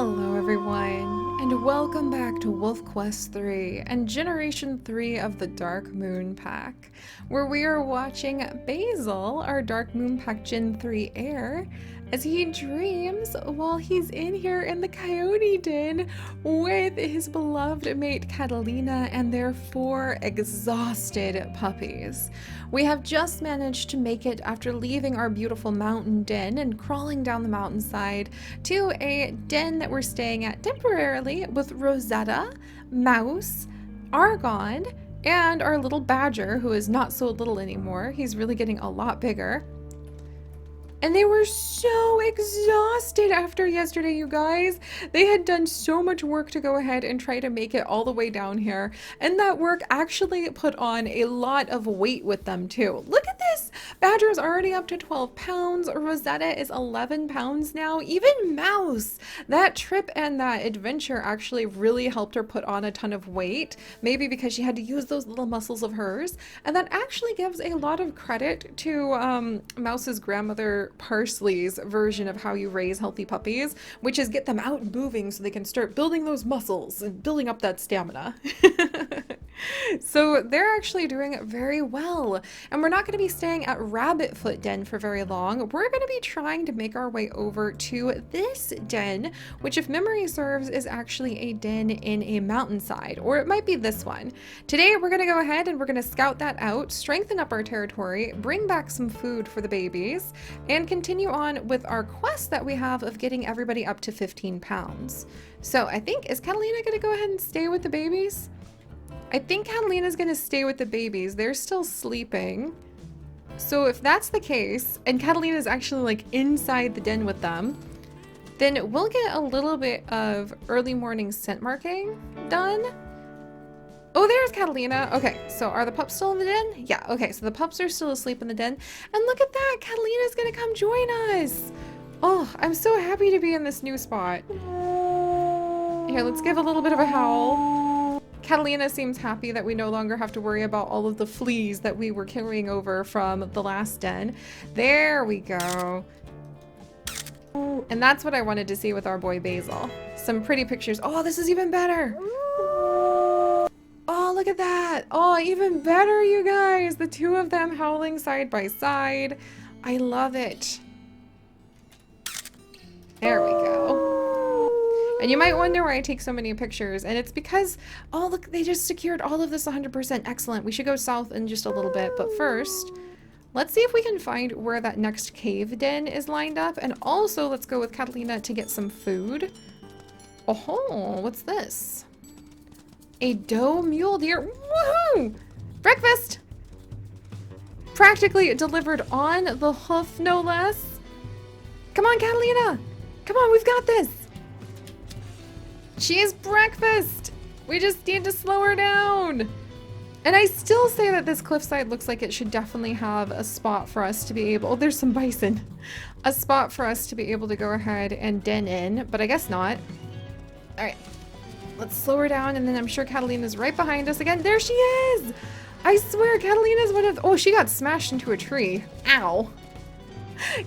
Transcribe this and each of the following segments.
Hello everyone, and welcome back to Wolf Quest 3 and Generation 3 of the Dark Moon Pack, where we are watching Basil, our Dark Moon Pack Gen 3 heir, as he dreams while he's in here in the coyote den with his beloved mate Catalina and their 4 exhausted puppies. We have just managed to make it after leaving our beautiful mountain den and crawling down the mountainside to a den that we're staying at temporarily with Rosetta, Mouse, Argon, and our little badger, who is not so little anymore. He's really getting a lot bigger. And they were so exhausted after yesterday, you guys. They had done so much work to go ahead and try to make it all the way down here. And that work actually put on a lot of weight with them too. Look at this. Badger is already up to 12 pounds. Rosetta is 11 pounds now. Even Mouse. That trip and that adventure actually really helped her put on a ton of weight. Maybe because she had to use those little muscles of hers. And that actually gives a lot of credit to Mouse's grandmother Parsley's version of how you raise healthy puppies, which is get them out and moving so they can start building those muscles and building up that stamina. So they're actually doing very well. And we're not going to be staying at Rabbitfoot Den for very long. We're going to be trying to make our way over to this den, which if memory serves is actually a den in a mountainside, or it might be this one. Today we're going to go ahead and we're going to scout that out, strengthen up our territory, bring back some food for the babies, and continue on with our quest that we have of getting everybody up to 15 pounds. So I think, is Catalina going to go ahead and stay with the babies? I think Catalina's going to stay with the babies. They're still sleeping. So if that's the case, and Catalina's actually like inside the den with them, then we'll get a little bit of early morning scent marking done. Oh, there's Catalina. Okay, so are the pups still in the den? Yeah, okay, so the pups are still asleep in the den. And look at that, Catalina's gonna come join us. Oh, I'm so happy to be in this new spot. Here, let's give a little bit of a howl. Catalina seems happy that we no longer have to worry about all of the fleas that we were carrying over from the last den. There we go. And that's what I wanted to see with our boy Basil. Some pretty pictures. Oh, this is even better. Oh, look at that. Oh, even better, you guys. The two of them howling side by side. I love it. There we go. And you might wonder why I take so many pictures. And it's because, oh, look, they just secured all of this 100%. Excellent. We should go south in just a little bit. But first, let's see if we can find where that next cave den is lined up. And also, let's go with Catalina to get some food. Oh, what's this? A doe mule deer. Woohoo! Breakfast! Practically delivered on the hoof, no less. Come on, Catalina. Come on, we've got this. She is breakfast. We just need to slow her down. And I still say that this cliffside looks like it should definitely have a spot for us to be able... Oh, there's some bison. A spot for us to be able to go ahead and den in, but I guess not. All right. Let's slow her down, and then I'm sure Catalina's right behind us again. There she is! I swear, Catalina's one of... Oh, she got smashed into a tree. Ow.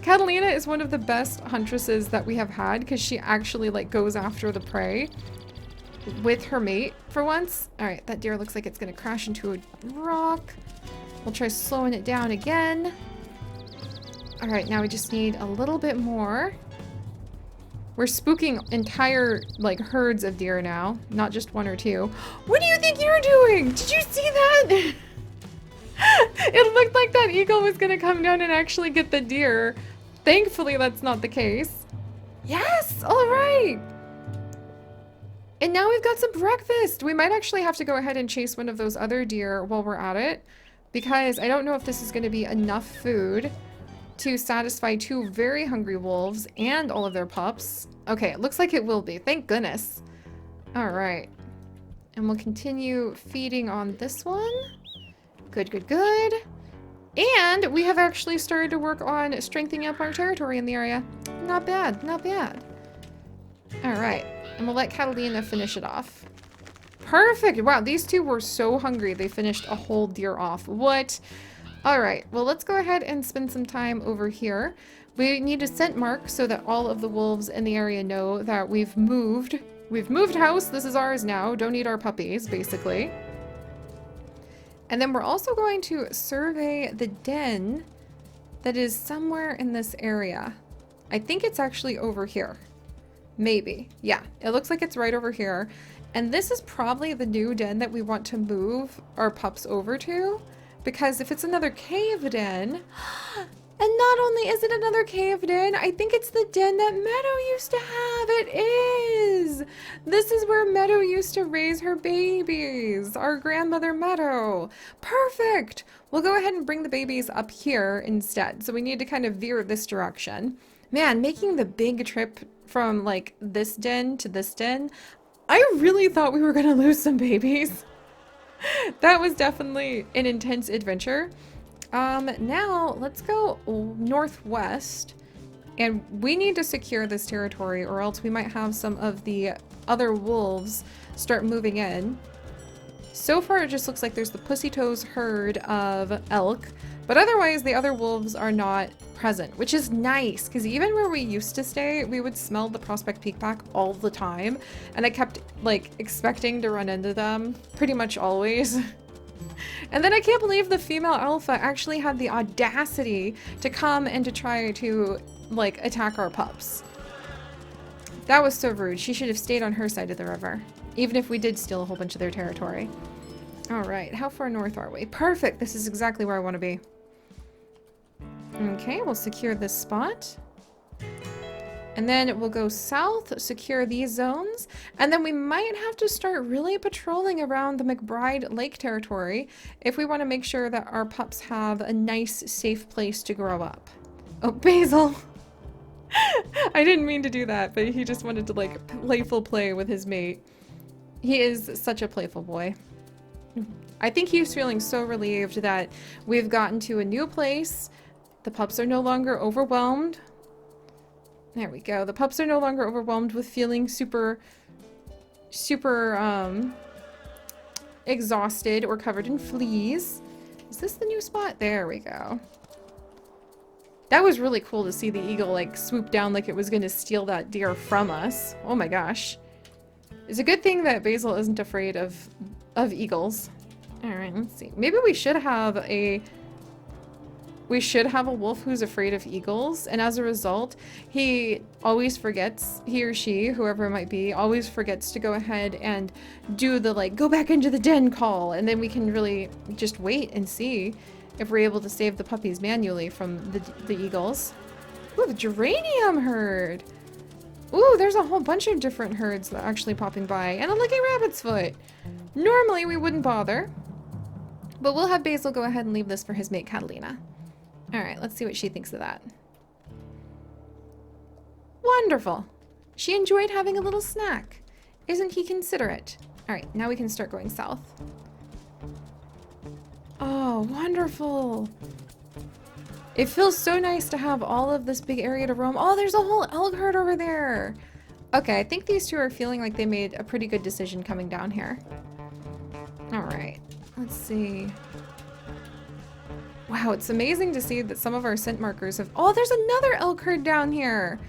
Catalina is one of the best huntresses that we have had, because she actually, like, goes after the prey with her mate for once. All right, that deer looks like it's going to crash into a rock. We'll try slowing it down again. All right, now we just need a little bit more. We're spooking entire, like, herds of deer now, not just one or two. What do you think you're doing? Did you see that? It looked like that eagle was gonna come down and actually get the deer. Thankfully, that's not the case. Yes, all right. And now we've got some breakfast. We might actually have to go ahead and chase one of those other deer while we're at it, because I don't know if this is gonna be enough food to satisfy 2 very hungry wolves and all of their pups. Okay, it looks like it will be. Thank goodness. All right. And we'll continue feeding on this one. Good, good, good. And we have actually started to work on strengthening up our territory in the area. Not bad, not bad. All right. And we'll let Catalina finish it off. Perfect. Wow, these two were so hungry. They finished a whole deer off. What? All right, well, let's go ahead and spend some time over here. We need a scent mark so that all of the wolves in the area know that we've moved. We've moved house. This is ours now. Don't eat our puppies, basically. And then we're also going to survey the den that is somewhere in this area. I think it's actually over here. Maybe. Yeah, it looks like it's right over here. And this is probably the new den that we want to move our pups over to. Because if it's another cave den, and not only is it another cave den, I think it's the den that Meadow used to have. It is! This is where Meadow used to raise her babies. Our grandmother Meadow. Perfect! We'll go ahead and bring the babies up here instead. So we need to kind of veer this direction. Man, making the big trip from like this den to this den, I really thought we were gonna lose some babies. That was definitely an intense adventure. Now let's go northwest, and we need to secure this territory or else we might have some of the other wolves start moving in. So far it just looks like there's the Pussy Toes herd of elk, but otherwise the other wolves are not present, which is nice because even where we used to stay, we would smell the Prospect Peak pack all the time, and I kept like expecting to run into them pretty much always. And then I can't believe the female alpha actually had the audacity to come and to try to like attack our pups. That was so rude. She should have stayed on her side of the river, even if we did steal a whole bunch of their territory. All right, how far north are we? Perfect, this is exactly where I want to be. Okay, we'll secure this spot. And then we'll go south, secure these zones, and then we might have to start really patrolling around the McBride Lake territory if we want to make sure that our pups have a nice, safe place to grow up. Oh, Basil! I didn't mean to do that, but he just wanted to like playful play with his mate. He is such a playful boy. I think he's feeling so relieved that we've gotten to a new place. The pups are no longer overwhelmed. There we go. The pups are no longer overwhelmed with feeling super exhausted or covered in fleas. Is this the new spot? There we go. That was really cool to see the eagle like swoop down like it was going to steal that deer from us. Oh my gosh. It's a good thing that Basil isn't afraid of eagles. All right, let's see. Maybe we should have a wolf who's afraid of eagles, and as a result, he always forgets, he or she, whoever it might be, always forgets to go ahead and do the like, go back into the den call, and then we can really just wait and see if we're able to save the puppies manually from the eagles. Ooh, the geranium herd! Ooh, there's a whole bunch of different herds that are actually popping by, and a lucky rabbit's foot! Normally we wouldn't bother, but we'll have Basil go ahead and leave this for his mate Catalina. Alright, let's see what she thinks of that. Wonderful! She enjoyed having a little snack. Isn't he considerate? Alright, now we can start going south. Oh, wonderful! It feels so nice to have all of this big area to roam. Oh, there's a whole elk herd over there! Okay, I think these two are feeling like they made a pretty good decision coming down here. Alright, let's see. Wow, it's amazing to see that some of our scent markers have... Oh, there's another elk herd down here!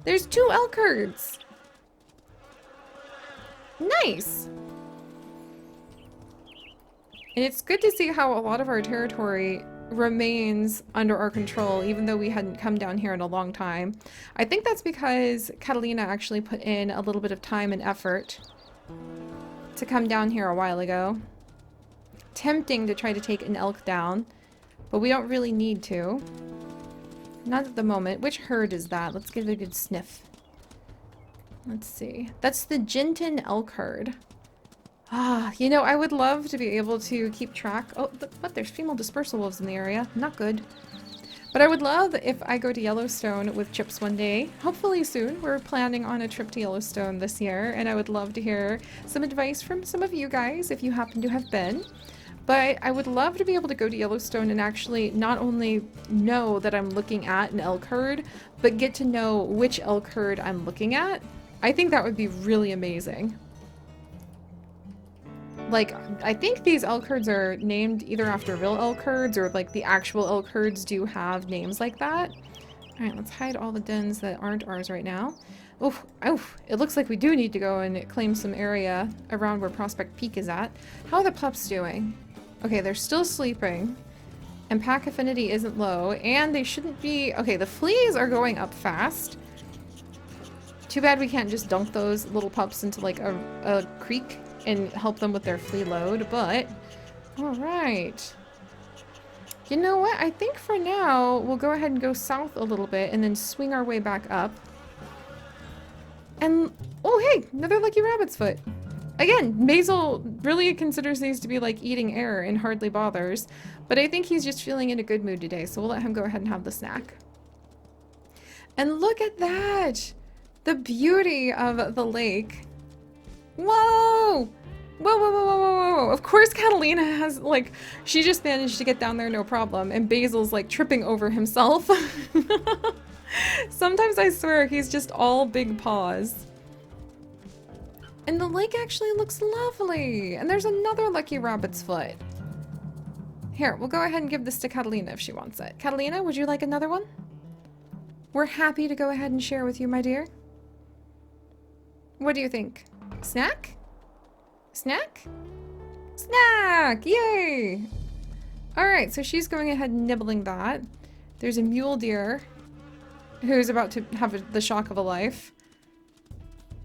There's 2 elk herds! Nice! And it's good to see how a lot of our territory remains under our control, even though we hadn't come down here in a long time. I think that's because Catalina actually put in a little bit of time and effort to come down here a while ago. Tempting to try to take an elk down. But we don't really need to. Not at the moment. Which herd is that? Let's give it a good sniff. Let's see. That's the Jinton elk herd. Ah, you know, I would love to be able to keep track. Oh, but there's female dispersal wolves in the area. Not good. But I would love if I go to Yellowstone with Chips one day. Hopefully soon. We're planning on a trip to Yellowstone this year, and I would love to hear some advice from some of you guys if you happen to have been. But I would love to be able to go to Yellowstone and actually not only know that I'm looking at an elk herd, but get to know which elk herd I'm looking at. I think that would be really amazing. like, I think these elk herds are named either after real elk herds or like the actual elk herds do have names like that. All right, let's hide all the dens that aren't ours right now. Oof, oof, it looks like we do need to go and claim some area around where Prospect Peak is at. How are the pups doing? Okay, they're still sleeping. And pack affinity isn't low, and they shouldn't be... Okay, the fleas are going up fast. Too bad we can't just dunk those little pups into like a creek and help them with their flea load, but... Alright. You know what? I think for now, we'll go ahead and go south a little bit and then swing our way back up. And... Oh, hey! Another lucky rabbit's foot. Again, Basil really considers these to be like eating air and hardly bothers, but I think he's just feeling in a good mood today, so we'll let him go ahead and have the snack. And look at that! The beauty of the lake. Whoa! Whoa, whoa, whoa, whoa, whoa, whoa. Of course Catalina has, like, she just managed to get down there no problem, and Basil's, like, tripping over himself. Sometimes I swear he's just all big paws. And the lake actually looks lovely. And there's another lucky rabbit's foot. Here, we'll go ahead and give this to Catalina if she wants it. Catalina, would you like another one? We're happy to go ahead and share with you, my dear. What do you think? Snack? Snack? Snack! Yay! Alright, so she's going ahead and nibbling that. There's a mule deer who's about to have the shock of a life.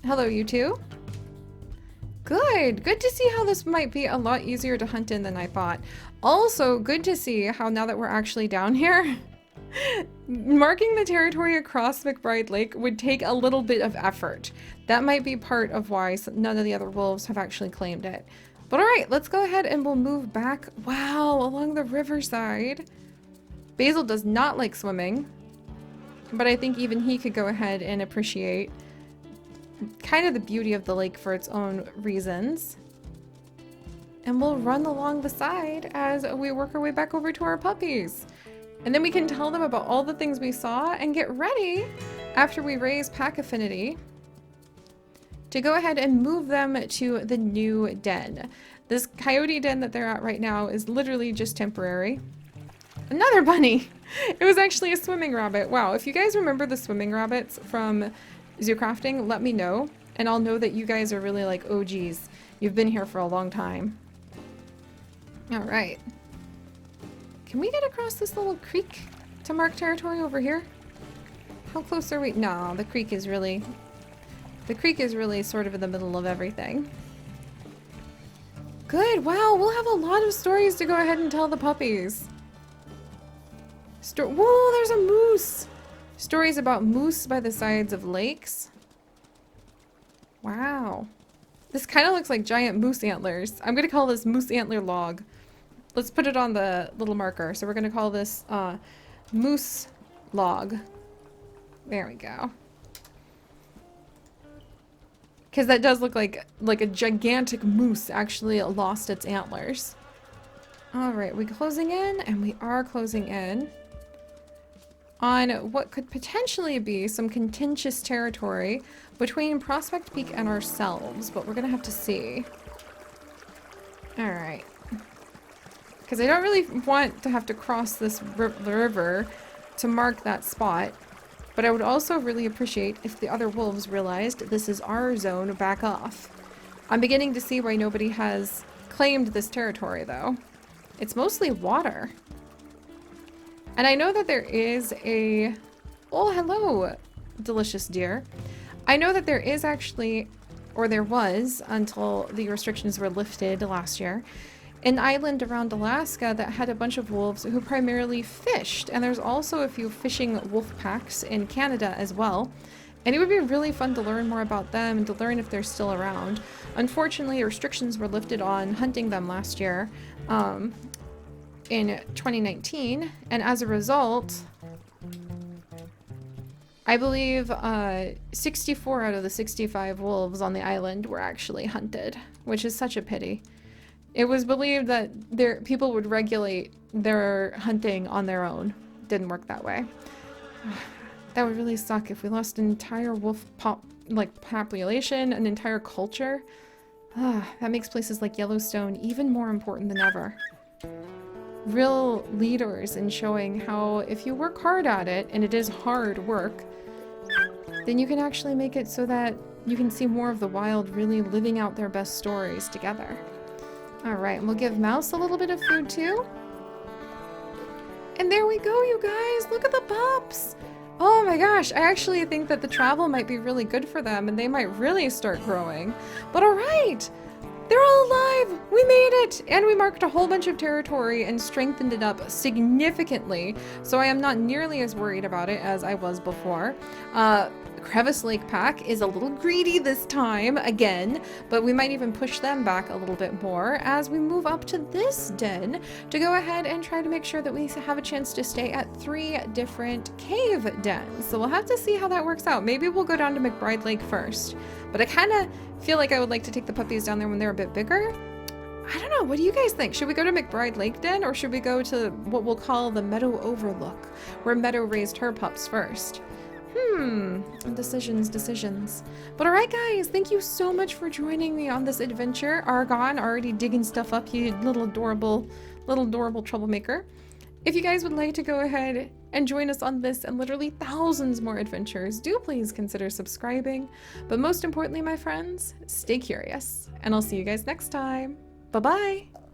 Hello, you two. Good. Good to see how this might be a lot easier to hunt in than I thought. Also, good to see how now that we're actually down here, marking the territory across McBride Lake would take a little bit of effort. That might be part of why none of the other wolves have actually claimed it. But alright, let's go ahead and we'll move back. Wow, along the riverside. Basil does not like swimming, but I think even he could go ahead and appreciate kind of the beauty of the lake for its own reasons. And we'll run along the side as we work our way back over to our puppies. And then we can tell them about all the things we saw and get ready after we raise pack affinity to go ahead and move them to the new den. This coyote den that they're at right now is literally just temporary. Another bunny! It was actually a swimming rabbit. Wow, if you guys remember the swimming rabbits from Zoo Crafting, let me know, and I'll know that you guys are really like OGs. You've been here for a long time. Alright. Can we get across this little creek to mark territory over here? How close are we? No, the creek is really sort of in the middle of everything. Good, wow, we'll have a lot of stories to go ahead and tell the puppies. Whoa, there's a moose! Stories about moose by the sides of lakes. Wow. This kind of looks like giant moose antlers. I'm going to call this moose antler log. Let's put it on the little marker. So we're going to call this moose log. There we go. Because that does look like a gigantic moose actually lost its antlers. Alright, we're closing in, and we are closing in on what could potentially be some contentious territory between Prospect Peak and ourselves, but we're gonna have to see. Alright. Because I don't really want to have to cross this river to mark that spot, but I would also really appreciate if the other wolves realized this is our zone, back off. I'm beginning to see why nobody has claimed this territory, though. It's mostly water. And I know that there is a... Oh, hello, delicious deer. I know that there is actually, or there was until the restrictions were lifted last year, an island around Alaska that had a bunch of wolves who primarily fished. And there's also a few fishing wolf packs in Canada as well. And it would be really fun to learn more about them and to learn if they're still around. Unfortunately, restrictions were lifted on hunting them last year. In 2019, and as a result, I believe 64 out of the 65 wolves on the island were actually hunted, which is such a pity. It was believed that people would regulate their hunting on their own. Didn't work that way. That would really suck if we lost an entire wolf population, an entire culture. That makes places like Yellowstone even more important than ever. Real leaders in showing how if you work hard at it, and it is hard work, then you can actually make it so that you can see more of the wild really living out their best stories together. Alright, we'll give Mouse a little bit of food too. And there we go, you guys! Look at the pups! Oh my gosh, I actually think that the travel might be really good for them and they might really start growing. But alright! They're all alive! We made it! And we marked a whole bunch of territory and strengthened it up significantly, so I am not nearly as worried about it as I was before. Crevice Lake Pack is a little greedy this time, again, but we might even push them back a little bit more as we move up to this den to go ahead and try to make sure that we have a chance to stay at 3 different cave dens. So we'll have to see how that works out. Maybe we'll go down to McBride Lake first, but I kind of feel like I would like to take the puppies down there when they're a bit bigger. I don't know, what do you guys think? Should we go to McBride Lake Den, or should we go to what we'll call the Meadow Overlook, where Meadow raised her pups first? Decisions. But alright guys, thank you so much for joining me on this adventure. Argon, already digging stuff up, you little adorable troublemaker. If you guys would like to go ahead and join us on this and literally thousands more adventures, do please consider subscribing. But most importantly, my friends, stay curious, and I'll see you guys next time. Bye-bye!